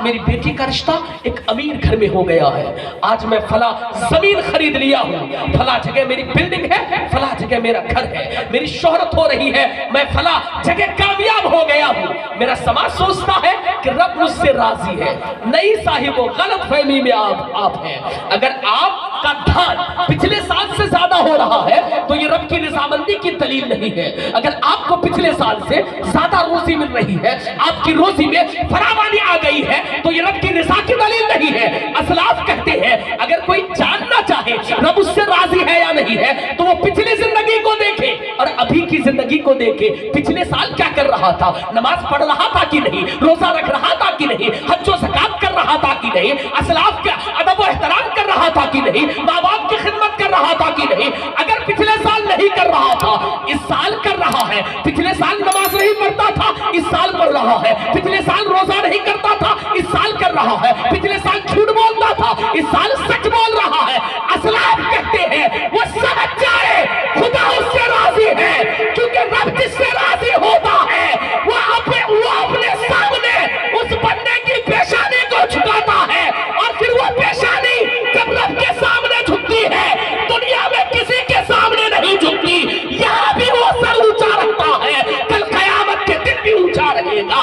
मेरी बेटी का रिश्ता एक अमीर घर में हो गया है, आज मैं फला जमीन खरीद लिया हूँ, फला जगह मेरी बिल्डिंग है, फला जगह मेरा घर है, मेरी शोहरत हो रही है, मैं फला जगह कामयाब हो गया हूँ। मेरा समाज सोचता है कि रब मुझसे राजी है। नहीं साहिबो, गलत फहमी में आप हैं। अगर आपका धान पिछले साल से ज्यादा हो रहा है तो ये रब की रजामंदी की दलील नहीं है। अगर आपको पिछले साल से ज्यादा रोजी मिल रही है, आपकी रोजी में फरावानी आ गई है, तो ये रब की रजा की दलील नहीं है। असलाफ कहते हैं अगर कोई जानना चाहे रब उससे राजी है या नहीं है तो वो पिछली जिंदगी को देखे और अभी की जिंदगी को देखे। पिछले साल क्या कर रहा था, नमाज पढ़ रहा था कि नहीं, रोजा रख रहा था कि नहीं, हज व ज़कात कर रहा था कि नहीं, असलाफ का अदब व एहतराम कर रहा था कि नहीं, माँ बाप की खिदमत कर रहा था कि नहीं। अगर पिछले साल नहीं कर रहा था, इस साल कर रहा है। पिछले साल नमाज नहीं पढ़ता था, इस साल पढ़ रहा है। पिछले साल रोजा नहीं करता था, इस साल कर रहा है। पिछले साल झूठ बोलता था, इस साल सच बोल रहा है। असलाफ कहते हैं वो समझ जाए खुदा उससे राजी है, क्योंकि रब जिससे राजी होता है वो अपने सामने उस बंदे की पेशानी को झुकाता है, और फिर वो पेशानी जब रब के सामने झुकती है, दुनिया में किसी के सामने नहीं झुकती। यहाँ भी वो सर ऊंचा रखता है, कल कयामत के दिन भी ऊंचा रहेगा।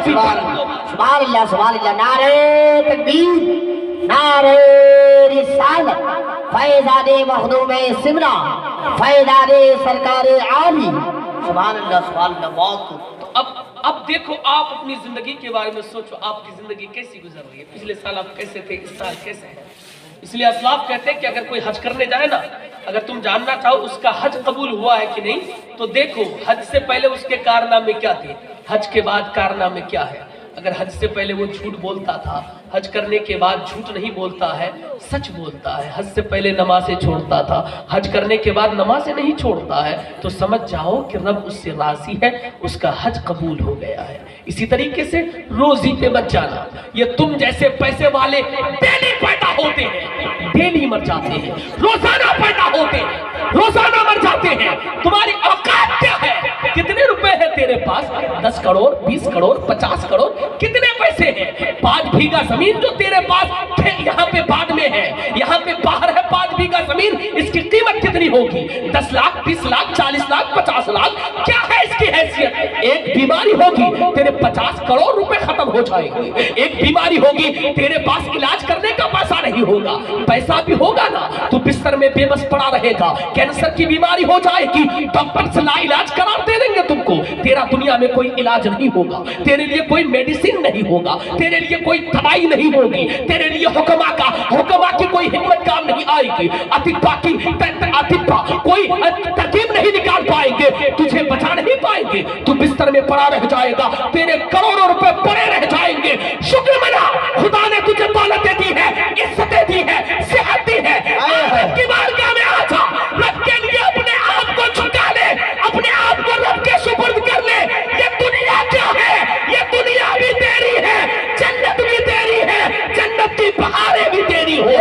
सुभान अल्लाह, सुभान अल्लाह। नारे तकबीर, नारे रिसालत, फैज़ादे मखदूम सिमरा, फैज़ादे सरकार आली। सुभान अल्लाह, सुभान अल्लाह। बहुत अब देखो, आप अपनी जिंदगी के बारे में सोचो, आपकी जिंदगी कैसी गुजर रही है। पिछले साल आप कैसे थे, इस साल कैसे हैं। इसलिए असलाफ कहते हैं कि अगर कोई हज करने जाए ना, अगर तुम जानना चाहो उसका हज कबूल हुआ है कि नहीं, तो देखो हज से पहले उसके कारनामे क्या थे, हज के बाद कारनामे क्या है। अगर हज से पहले वो झूठ बोलता था, हज करने के बाद झूठ नहीं बोलता है, सच बोलता है। हज से पहले नमाज़ें छोड़ता था, हज करने के बाद नमाज़ें नहीं छोड़ता है, तो समझ जाओ कि रब उससे राजी है, उसका हज कबूल हो गया है। इसी तरीके से रोजी पे बच जाना। ये तुम जैसे पैसे वाले डेली पैदा होते हैं, डेली मर जाते हैं, रोजाना पैदा होते हैं, रोजाना मर जाते हैं। तुम्हारी औकात क्या है, कितने रुपए है तेरे पास, 10 करोड़, 20 करोड़, 50 करोड़, कितने पैसे हैं। 5 बीघा जमीन जो तेरे पास यहाँ पे बाद में है, यहाँ पे बाहर है 5 बीघा जमीन, इसकी कीमत कितनी होगी, 10 लाख, 20 लाख, 40 लाख, 50 लाख, क्या है इसकी हैसियत। एक बीमारी होगी तेरे 50 करोड़ रुपए खत्म हो जाएंगे। एक बीमारी होगी तेरे पास इलाज करने का पैसा नहीं होगा, पैसा भी होगा ना तो बिस्तर में बेबस पड़ा रहेगा। कैंसर की बीमारी हो जाएगी, डॉक्टर से लाइलाज करार दे देंगे तुमको, तेरा दुनिया में कोई इलाज नहीं होगा, तेरे लिए कोई मेडिसिन नहीं होगा, तेरे लिए कोई दवाई नहीं होगी, तेरे लिए हुक्मा की कोई हिम्मत काम नहीं आएगी, अतिब्बा कोई तरकीब नहीं निकाल पाएंगे, तुझे बचा नहीं पाएंगे, तू बिस्तर में पड़ा रह जाएगा, तेरे करोड़ों रुपए पड़े रह जाएंगे। शुक्र मना, खुदा ने तुझे दौलत दी है, इज्जत दी है, सेहत दी है, की बारगाह में आ जा, रब के लिए अपने आप को झुका ले, अपने आप को रब के सुपुर्द कर ले। ये दुनिया क्या है, ये दुनिया भी तेरी है, जन्नत भी तेरी है, जन्नत की बहारें भी तेरी हो,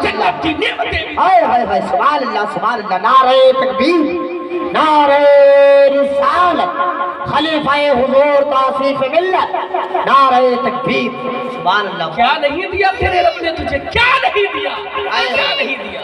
जन्नत की नेमतें भी। हाय हाय हाय, सुभान अल्लाह, सुभान अल्लाह। नारे तकबीर, नारे रिसालत, खलीफाए हुजूर तासीफ मिल्लत, नारे तकबीर। सुभान अल्लाह। क्या नहीं दिया तेरे रब ने तुझे, क्या नहीं दिया, क्या नहीं दिया,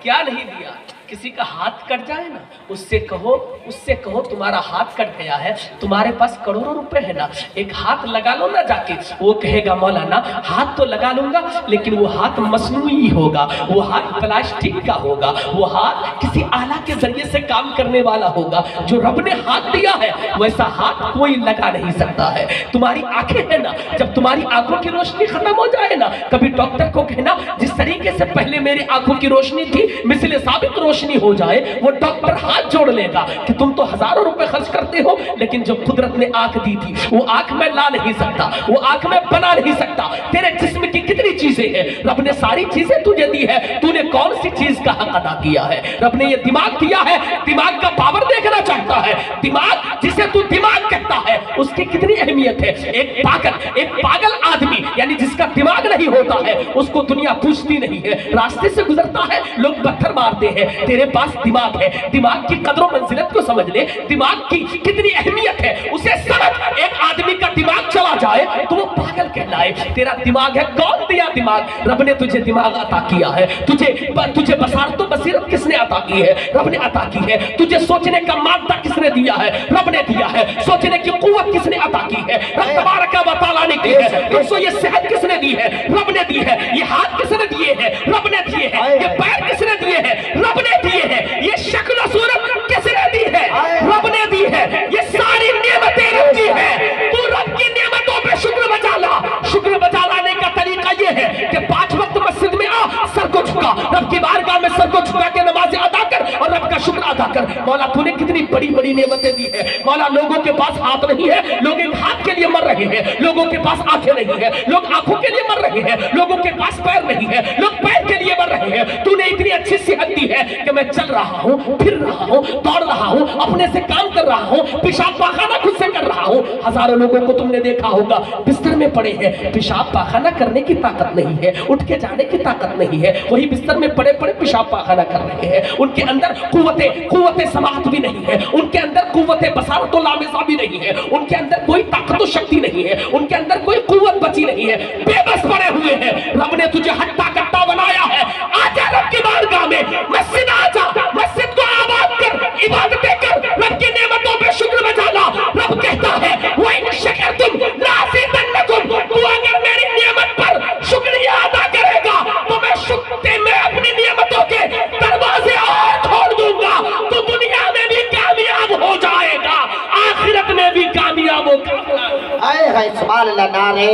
क्या नहीं दिया। किसी का हाथ कट जाए ना, उससे कहो तुम्हारा हाथ कट गया है, तुम्हारे पास करोड़ों रुपए है ना, एक हाथ लगा लो ना जाके। वो कहेगा मौलाना हाथ तो लगा लूंगा लेकिन वो हाथ मसनूई होगा, वो हाथ प्लास्टिक का होगा, वो हाथ किसी आला के जरिए से काम करने वाला होगा। जो रब ने हाथ दिया है वैसा हाथ कोई लगा नहीं सकता है। तुम्हारी आंखें है ना, जब तुम्हारी आंखों की रोशनी खत्म हो जाए ना, कभी डॉक्टर को कहना जिस तरीके से पहले मेरी आंखों की रोशनी थी मिसले साबित रोशनी हो जाए, वो डॉक्टर हाथ जोड़ लेगा कि तुम तो हजारों रुपए खर्च करते हो, लेकिन जो कुदरत ने आंख दी थी वो आंख में ला नहीं सकता, वो आंख में बना नहीं सकता। तेरे जिस्म की कितनी चीजें हैं, रब ने सारी चीजें तुझे दी है, तूने कौन सी चीज का हक अदा किया है। रब ने ये दिमाग दिया है, दिमाग का पावर देखना चाहता है। दिमाग जिसे तू दिमाग कहता है उसकी कितनी अहमियत है। एक पागल आदमी यानी जिसका दिमाग नहीं होता है उसको दुनिया पूछती नहीं है, रास्ते से गुजरता है लोग पत्थर मारते हैं। तेरे पास दिमाग है, दिमाग की कदरों मंजिलत को समझ ले, दिमाग की कितनी अहमियत है उसे समझ। एक आदमी का दिमाग चला जाए तो वो पागल कहलाए। तेरा दिमाग है, कौन दिया दिमाग? रब ने तुझे दिमाग अता किया है। तुझे बसारत और बसीरत किसने अता की है? रब ने अता की है। तुझे सोचने का मादा किसने दिया है? रब ने दिया है। सोचने की कुव्वत किसने अता की है? रब तबारक व तआला ने की है। तुझको ये सेहत किसने दी है? रब ने दी है। ये हाथ किसने दिए हैं? रब ने दिए हैं। ये पैर किसने दिए हैं? रब ने दिए हैं। ये शक्ल सूरत किसने दी है? रब ने दी है। ये सारी नेमतें रब की है। तू रब की नेमतों पे शुक्र बजा ला। शुक्र बजा लाने का तरीका ये है कि 5 वक्त मस्जिद में आ, सर को झुका, रब की बारगाह में सर को झुका के नमाज़ें अदा कर और रब का शुक्र अदा कर। मौला तूने कितनी बड़ी बड़ी नेमतें दी है। मौला लोगों के पास हाथ नहीं है, लोग एक हाथ के लिए मर रहे हैं। लोगों के पास आंखें नहीं है, लोग आंखों के लिए मर रहे हैं। लोगों के पास पैर नहीं है, लोग पैर के लिए मर रहे हैं। तूने इतनी अच्छी सेहत दी है कि मैं चल रहा हूँ, फिर रहा हूँ, दौड़ रहा हूँ, अपने से काम कर रहा हूँ, पेशाब पाखाना खुद से कर रहा हूँ। हजारों लोगों को तुमने देखा होगा बिस्तर में पड़े हैं, पेशाब पाखाना करने की ताकत नहीं है, उठ के जाने की ताकत नहीं है, वही बिस्तर में पड़े पड़े पेशाब पाखाना कर रहे हैं। उनके अंदर कुव्वते समाअत भी नहीं है, उनके अंदर कुव्वते बसारत और लामिज़ा भी नहीं है, उनके अंदर कोई ताकत और शक्ति नहीं है, उनके अंदर कोई कुव्वत बची नहीं है, बेबस पड़े हुए हैं। रब ने तुझे हट्टा कट्टा बनाया है। आजा रब की बारगाह में, मस्जिद आजा, मस्जिद को आबाद कर, इबादतें कर, रब की नेमतों पे शुक्र बजा ला। रब कहता है व इन शकरतुम लाज़िदन्नकुम, तू अगर मेरी नेमत पर शुक्रिया अदा करेगा तो मैं अपनी नेमतों के दरवाजे और खोल दूंगा। तो दुनिया में भी कामयाब हो जाएगा, आखिरत में भी कामयाब होगा। आए है सुभान अल्लाह नारे